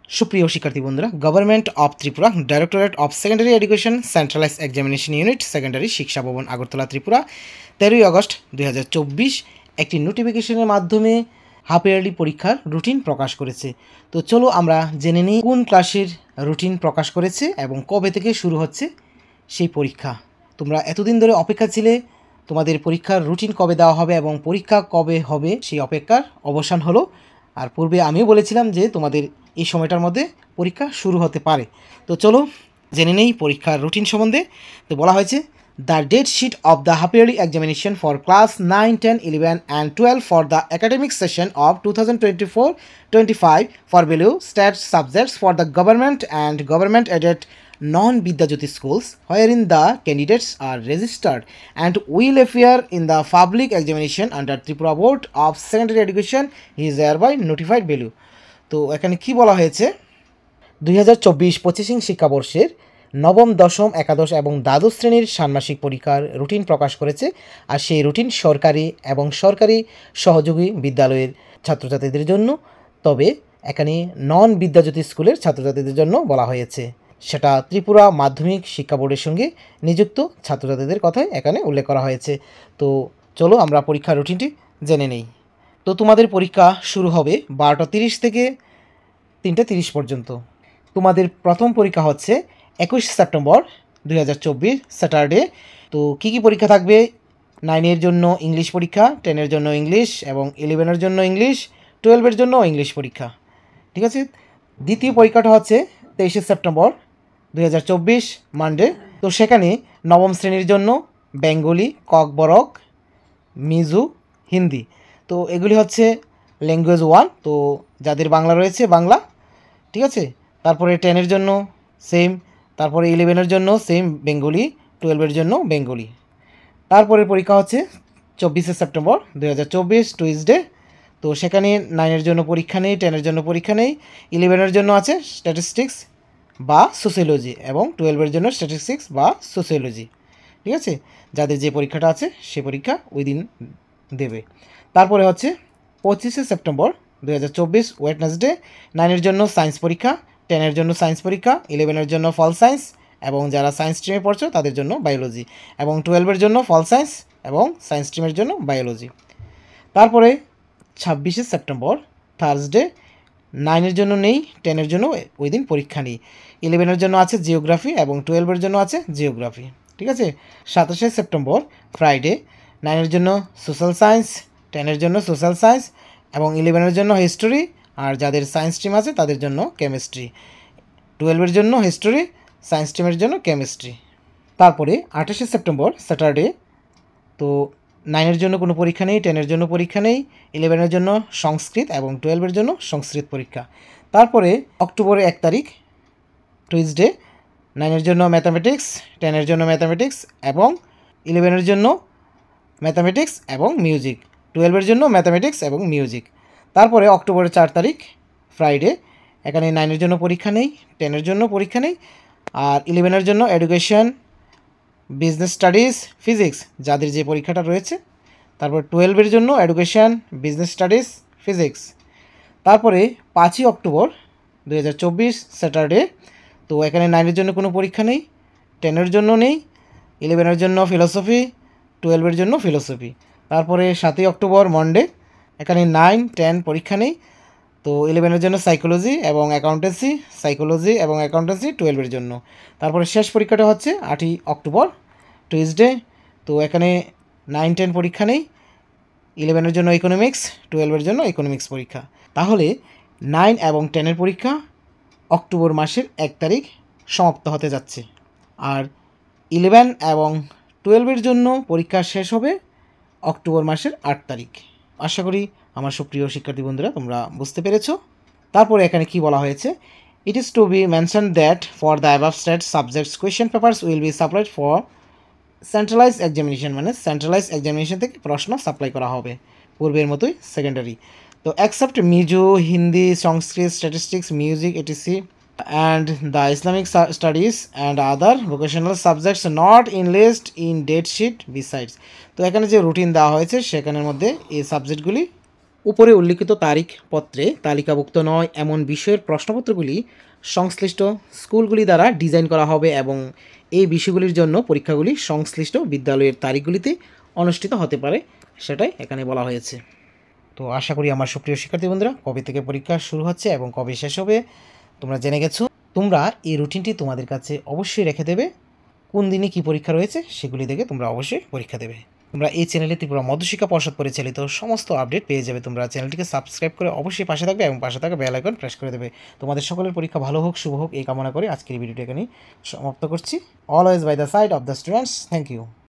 সুপ্রিয় শিক্ষার্থী বন্ধুরা, government of Tripura directorate of secondary education centralise examination unit secondary শিক্ষা ভবন আগরতলা ত্রিপুরা 13ই আগস্ট 2024 একটি নোটিফিকেশনের মাধ্যমে হাফ ইয়ারলি পরীক্ষার রুটিন প্রকাশ করেছে। তো চলো আমরা জেনে নিই কোন ক্লাসের রুটিন প্রকাশ করেছে এবং কবে থেকে শুরু হচ্ছে সেই পরীক্ষা। তোমরা এতদিন ধরে অপেক্ষা ছিলে তোমাদের পরীক্ষার রুটিন কবে দেওয়া হবে এবং পরীক্ষা কবে হবে, সেই অপেক্ষার অবসান হলো। আর পূর্বে আমিও বলেছিলাম যে তোমাদের এই সময়টার মধ্যে পরীক্ষা শুরু হতে পারে। তো চলো জেনে নেই পরীক্ষার রুটিন সম্বন্ধে। তো বলা হয়েছে the date sheet of the half yearly examination for class 9, 10, 11 and 12 for the academic session of 2024-25 for below stat subjects for the government and government aided non-Vidyajyoti schools wherein the candidates are registered and will appear in the public examination under Tripura Board of Secondary Education is hereby notified below। তো এখানে কি বলা হয়েছে, 2024-25 শিক্ষাবর্ষের নবম, দশম, একাদশ এবং দ্বাদশ শ্রেণীর ষান্মাসিক পরীক্ষার রুটিন প্রকাশ করেছে। আর সেই রুটিন সরকারি এবং সরকারি সহযোগী বিদ্যালয়ের ছাত্রছাত্রীদের জন্য, তবে এখানে নন বিদ্যাজ্যোতি স্কুলের ছাত্রছাত্রীদের জন্য বলা হয়েছে। সেটা ত্রিপুরা মাধ্যমিক শিক্ষা বোর্ডের সঙ্গে নিযুক্ত ছাত্রছাত্রীদের কথাই এখানে উল্লেখ করা হয়েছে। তো চলো আমরা পরীক্ষার রুটিনটি জেনে নেই। তো তোমাদের পরীক্ষা শুরু হবে 12:30 থেকে 3:30 পর্যন্ত। তোমাদের প্রথম পরীক্ষা হচ্ছে 21 সেপ্টেম্বর 2024 স্যাটারডে। তো কী কী পরীক্ষা থাকবে? 9-এর জন্য ইংলিশ পরীক্ষা, 10-এর জন্য ইংলিশ এবং 11-এর জন্য ইংলিশ, 12-এর জন্য ইংলিশ পরীক্ষা। ঠিক আছে। দ্বিতীয় পরীক্ষাটা হচ্ছে 23 সেপ্টেম্বর 2024 মানডে। তো সেখানে নবম শ্রেণীর জন্য বেঙ্গলি, ককবরক, মিজু, হিন্দি। তো এগুলি হচ্ছে ল্যাঙ্গুয়েজ 1, তো যাদের বাংলা রয়েছে বাংলা। ঠিক আছে। তারপরে 10-এর জন্য সেম, তারপরে 11-এর জন্য সেম বেঙ্গলি, 12-এর জন্য বেঙ্গলি। তারপরের পরীক্ষা হচ্ছে 24 সেপ্টেম্বর 2024 টুইসডে। তো সেখানে 9-এর জন্য পরীক্ষা নেই, 10-এর জন্য পরীক্ষা নেই, 11-এর জন্য আছে স্ট্যাটিস্টিক্স বা সোশিওলজি এবং 12-এর জন্য স্ট্যাটিস্টিক্স বা সোশিওলজি। ঠিক আছে। যাদের যে পরীক্ষাটা আছে সে পরীক্ষা ওই দিন দেবে। তারপরে হচ্ছে 25 সেপ্টেম্বর 2024 ওয়েডনেসডে। 9-এর জন্য সায়েন্স পরীক্ষা, 10-এর জন্য সায়েন্স পরীক্ষা, 11-এর জন্য ফল সায়েন্স এবং যারা সায়েন্স স্ট্রিমে পড়ছো তাদের জন্য বায়োলজি, এবং 12-এর জন্য ফল সায়েন্স এবং সায়েন্স স্ট্রিমের জন্য বায়োলজি। তারপরে 26 সেপ্টেম্বর থার্সডে। 9-এর জন্য নেই, 10-এর জন্য ওই দিন পরীক্ষা নেই, 11-এর জন্য আছে জিওগ্রাফি এবং 12-এর জন্য আছে জিওগ্রাফি। ঠিক আছে। 27 সেপ্টেম্বর ফ্রাইডে। 9-এর জন্য সোশ্যাল সায়েন্স, 10-এর জন্য সোশ্যাল সায়েন্স এবং 11-এর জন্য হিস্টোরি, আর যাদের সায়েন্স স্ট্রিম আছে তাদের জন্য কেমিস্ট্রি, 12-এর জন্য হিস্টোরি, সায়েন্স স্ট্রিমের জন্য কেমিস্ট্রি। তারপরে 28 সেপ্টেম্বর স্যাটারডে। তো 9-এর জন্য কোনো পরীক্ষা নেই, 10-এর জন্য পরীক্ষা নেই, 11-এর জন্য সংস্কৃত এবং 12-এর জন্য সংস্কৃত পরীক্ষা। তারপরে অক্টোবরের 1 তারিখ টুইসডে। 9-এর জন্য ম্যাথামেটিক্স, 10-এর জন্য ম্যাথামেটিক্স এবং 11-এর জন্য ম্যাথামেটিক্স এবং মিউজিক, 12-এর জন্য ম্যাথামেটিক্স এবং মিউজিক। তারপরে অক্টোবরের 4 তারিখ ফ্রাইডে। এখানে 9-এর জন্য পরীক্ষা নেই, 10-এর জন্য পরীক্ষা নেই, আর 11-এর জন্য এডুকেশন, বিজনেস স্টাডিজ, ফিজিক্স যাদের যে পরীক্ষাটা রয়েছে। তারপর 12-এর জন্য এডুকেশন, বিজনেস স্টাডিজ, ফিজিক্স। তারপরে 5ই অক্টোবর 2024 স্যাটারডে। তো এখানে 9-এর জন্য কোনো পরীক্ষা নেই, 10-এর জন্য নেই, 11-এর জন্য ফিলোসফি, 12-এর জন্য ফিলোসফি। তারপরে 7ই অক্টোবর মন্ডে। এখানে 9, 10 পরীক্ষা নেই। তো 11-এর জন্য সাইকোলজি এবং অ্যাকাউন্টেন্সি, সাইকোলজি এবং অ্যাকাউন্টেন্সি 12-এর জন্য। তারপরে শেষ পরীক্ষাটা হচ্ছে 8ই অক্টোবর টুইসডে। তো এখানে 9, 10 পরীক্ষা নেই, 11-এর জন্য ইকোনমিক্স, 12-এর জন্য ইকোনমিক্স পরীক্ষা। তাহলে 9 এবং 10-এর পরীক্ষা অক্টোবর মাসের 1 তারিখ সমাপ্ত হতে যাচ্ছে, আর 11 এবং 12-এর জন্য পরীক্ষা শেষ হবে অক্টোবর মাসের 8 তারিখ। আশা করি আমার সুপ্রিয় শিক্ষার্থী বন্ধুরা তোমরা বুঝতে পেরেছো। তারপরে এখানে কি বলা হয়েছে, it is to be mention that for the above state subjects question papers will be supplied for centralise examination, মানে সেন্ট্রালাইজ এক্সামিনেশন থেকে প্রশ্ন সাপ্লাই করা হবে পূর্বের মতোই সেকেন্ডারি। তো accept Mizo, Hindi, Sanskrit, statistics, music etc and the Islamic studies and other vocational subjects not enlisted in date sheet besides। তো এখানে যে রুটিন দেওয়া হয়েছে সেখানের মধ্যে এই সাবজেক্টগুলি উপরে উল্লিখিত তারিখ পত্রে তালিকাভুক্ত নয় এমন বিষয়ের প্রশ্নপত্রগুলি সংশ্লিষ্ট স্কুলগুলি দ্বারা ডিজাইন করা হবে এবং এই বিষয়গুলির জন্য পরীক্ষাগুলি সংশ্লিষ্ট বিদ্যালয়ের তারিখগুলিতে অনুষ্ঠিত হতে পারে, সেটাই এখানে বলা হয়েছে। তো আশা করি আমার সুপ্রিয় শিক্ষার্থী বন্ধুরা, কবে থেকে পরীক্ষা শুরু হচ্ছে এবং কবে শেষ হবে তোমরা জেনে গেছো। তোমরা এই রুটিনটি তোমাদের কাছে অবশ্যই রেখে দেবে, কোন দিনে কী পরীক্ষা রয়েছে সেগুলি দেখে তোমরা অবশ্যই পরীক্ষা দেবে। তোমরা এই চ্যানেলে ত্রিপুরা মধ্যশিক্ষা পর্ষদ পরিচালিত সমস্ত আপডেট পেয়ে যাবে। তোমরা চ্যানেলটিকে সাবস্ক্রাইব করে অবশ্যই পাশে থাকবে এবং পাশে থাকা বেল আইকন প্রেস করে দেবে। তোমাদের সকলের পরীক্ষা ভালো হোক, শুভ হোক এই কামনা করে আজকের ভিডিওটি এখানেই সমাপ্ত করছি। Always by the side of the students. Thank you.